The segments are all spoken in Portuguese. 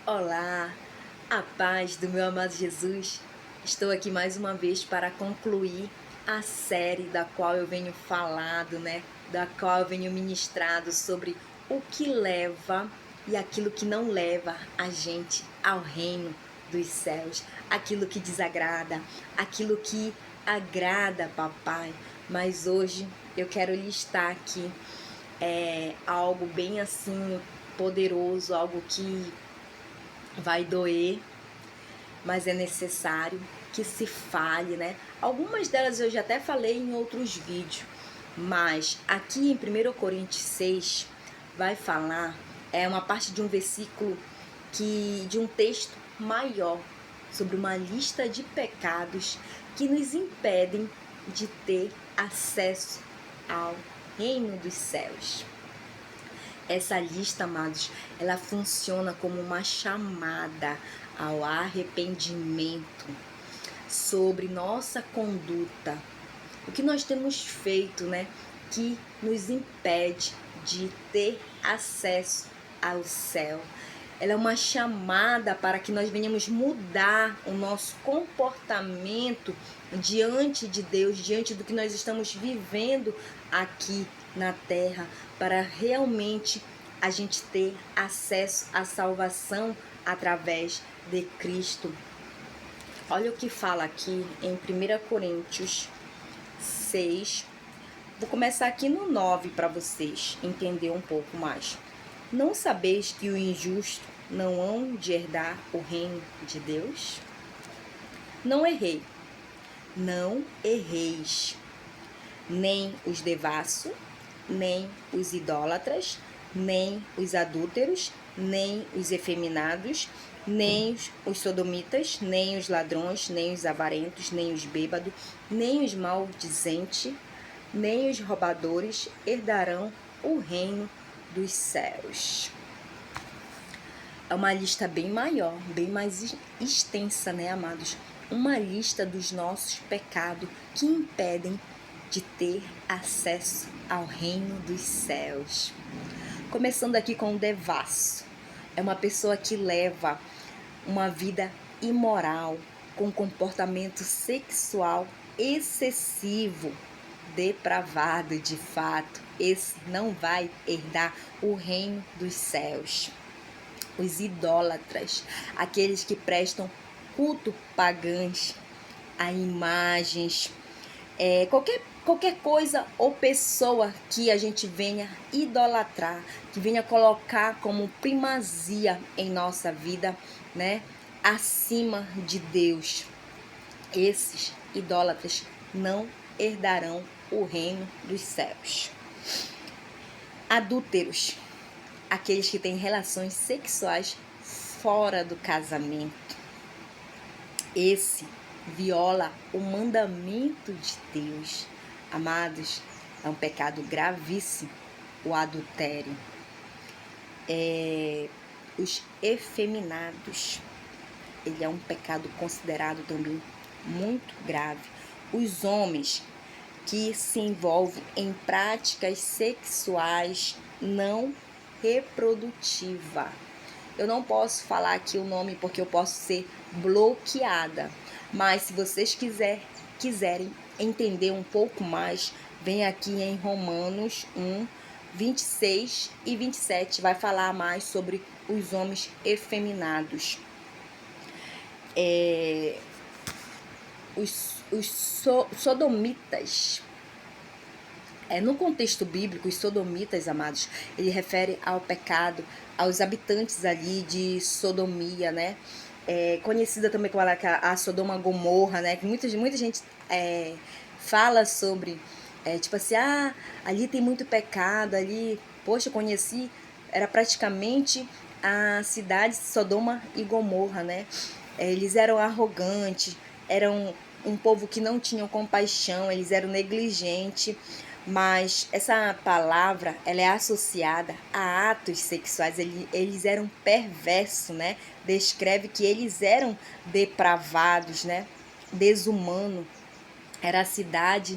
Olá, a paz do meu amado Jesus. Estou aqui mais uma vez para concluir a série da qual eu venho falado, Da qual eu venho ministrado sobre o que leva e aquilo que não leva a gente ao reino dos céus, aquilo que desagrada, aquilo que agrada, papai. Mas hoje eu quero listar aqui algo bem assim poderoso, algo que vai doer, mas é necessário que se fale, Algumas delas eu já até falei em outros vídeos, mas aqui em 1 Coríntios 6 vai falar, é uma parte de um versículo de um texto maior, sobre uma lista de pecados que nos impedem de ter acesso ao reino dos céus. Essa lista, amados, ela funciona como uma chamada ao arrependimento sobre nossa conduta. O que nós temos feito, que nos impede de ter acesso ao céu. Ela é uma chamada para que nós venhamos mudar o nosso comportamento diante de Deus, diante do que nós estamos vivendo aqui na terra, para realmente a gente ter acesso à salvação através de Cristo. Olha o que fala aqui em 1 Coríntios 6. Vou começar aqui no 9 para vocês entenderem um pouco mais. Não sabeis que o injusto não hão de herdar o reino de Deus? Não errei, não erreis, nem os devassos, nem os idólatras, nem os adúlteros, nem os efeminados, nem os sodomitas, nem os ladrões, nem os avarentos, nem os bêbados, nem os maldizentes, nem os roubadores herdarão o reino dos céus. É uma lista bem maior, bem mais extensa, amados? Uma lista dos nossos pecados que impedem de ter acesso ao reino dos céus. Começando aqui com o devasso. É uma pessoa que leva uma vida imoral, com comportamento sexual excessivo, depravado de fato. Esse não vai herdar o reino dos céus. Os idólatras, aqueles que prestam culto pagãos a imagens, qualquer coisa ou pessoa que a gente venha idolatrar, que venha colocar como primazia em nossa vida, acima de Deus. Esses idólatras não herdarão o reino dos céus. Adúlteros, aqueles que têm relações sexuais fora do casamento. Esse viola o mandamento de Deus. Amados, é um pecado gravíssimo o adultério. Os efeminados, ele é um pecado considerado também muito grave. Os homens que se envolvem em práticas sexuais não reprodutivas. Eu não posso falar aqui o nome porque eu posso ser bloqueada. Mas se vocês quiserem entender um pouco mais, vem aqui em Romanos 1, 26 e 27. Vai falar mais sobre os homens efeminados. Os sodomitas. No contexto bíblico, os sodomitas, amados, ele refere ao pecado, aos habitantes ali de sodomia, conhecida também como a Sodoma Gomorra, que muita gente fala sobre, tipo assim, ali tem muito pecado, ali, poxa, eu conheci, era praticamente a cidade de Sodoma e Gomorra, eles eram arrogantes, eram um povo que não tinha compaixão, eles eram negligentes. Mas essa palavra, ela é associada a atos sexuais, eles eram perversos, Descreve que eles eram depravados, Desumano. Era a cidade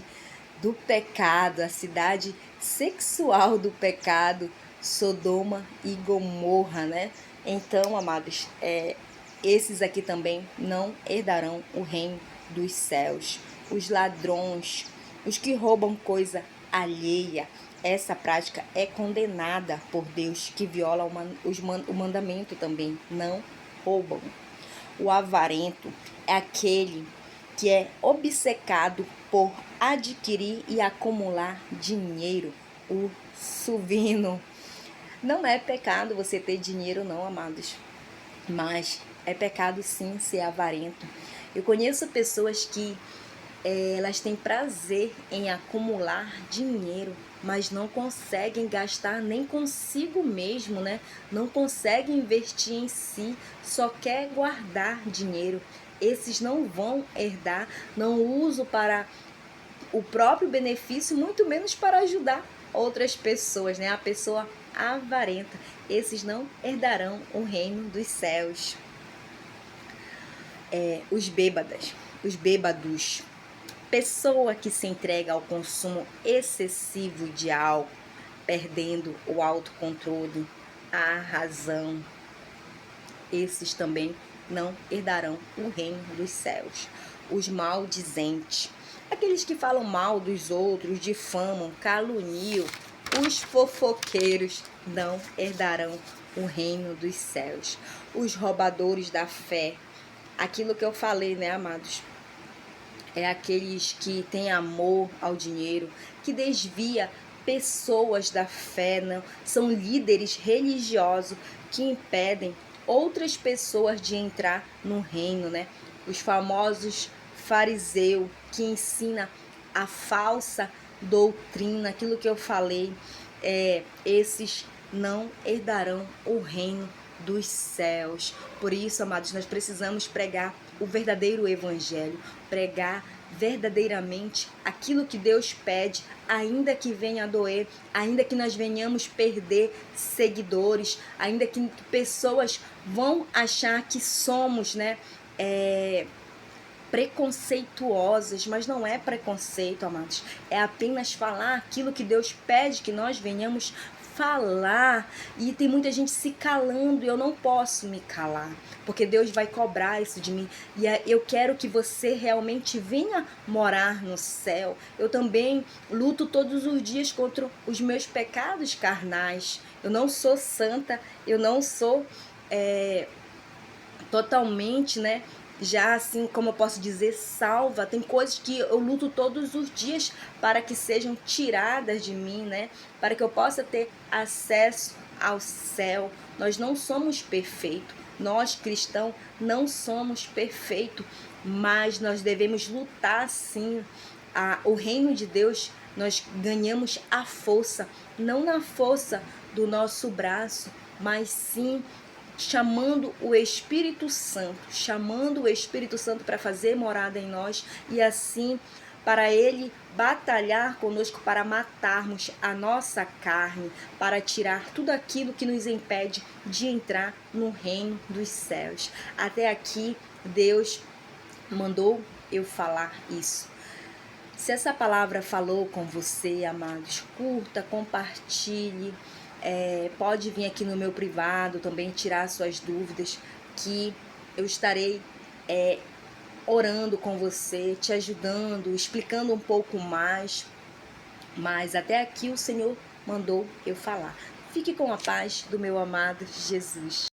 do pecado, a cidade sexual do pecado, Sodoma e Gomorra, né? Então, amados, esses aqui também não herdarão o reino dos céus. Os ladrões, os que roubam coisa alheia, essa prática é condenada por Deus, que viola o mandamento também, não roubam. O avarento é aquele que é obcecado por adquirir e acumular dinheiro. O suvino. Não é pecado você ter dinheiro, não, amados, mas é pecado sim ser avarento. Eu conheço pessoas que elas têm prazer em acumular dinheiro, mas não conseguem gastar nem consigo mesmo, né? Não conseguem investir em si, só quer guardar dinheiro. Esses não vão herdar, não usam para o próprio benefício, muito menos para ajudar outras pessoas, né? A pessoa avarenta, esses não herdarão o reino dos céus. Os bêbados, pessoa que se entrega ao consumo excessivo de álcool, perdendo o autocontrole, a razão, esses também não herdarão o reino dos céus. Os maldizentes, aqueles que falam mal dos outros, difamam, caluniam, os fofoqueiros não herdarão o reino dos céus. Os roubadores da fé, aquilo que eu falei, né, amados? É aqueles que têm amor ao dinheiro, que desvia pessoas da fé, não? São líderes religiosos que impedem outras pessoas de entrar no reino, né? Os famosos fariseus que ensina a falsa doutrina, aquilo que eu falei, esses não herdarão o reino dos céus. Por isso, amados, nós precisamos pregar o verdadeiro evangelho, pregar verdadeiramente aquilo que Deus pede, ainda que venha a doer, ainda que nós venhamos perder seguidores, ainda que pessoas vão achar que somos, né, preconceituosas, mas não é preconceito, amados, é apenas falar aquilo que Deus pede que nós venhamos falar. E tem muita gente se calando e eu não posso me calar, porque Deus vai cobrar isso de mim. E eu quero que você realmente venha morar no céu. Eu também luto todos os dias contra os meus pecados carnais. Eu não sou santa, eu não sou totalmente, né? Já assim, como eu posso dizer, salva. Tem coisas que eu luto todos os dias para que sejam tiradas de mim, né? Para que eu possa ter acesso ao céu. Nós não somos perfeitos. Nós, cristãos, não somos perfeitos, mas nós devemos lutar sim. O reino de Deus, nós ganhamos a força, não na força do nosso braço, mas sim chamando o Espírito Santo para fazer morada em nós e assim para ele batalhar conosco, para matarmos a nossa carne, para tirar tudo aquilo que nos impede de entrar no reino dos céus. Até aqui Deus mandou eu falar isso. Se essa palavra falou com você, amados, curta, compartilhe. Pode vir aqui no meu privado também tirar suas dúvidas, que eu estarei orando com você, te ajudando, explicando um pouco mais. Mas até aqui o Senhor mandou eu falar. Fique com a paz do meu amado Jesus.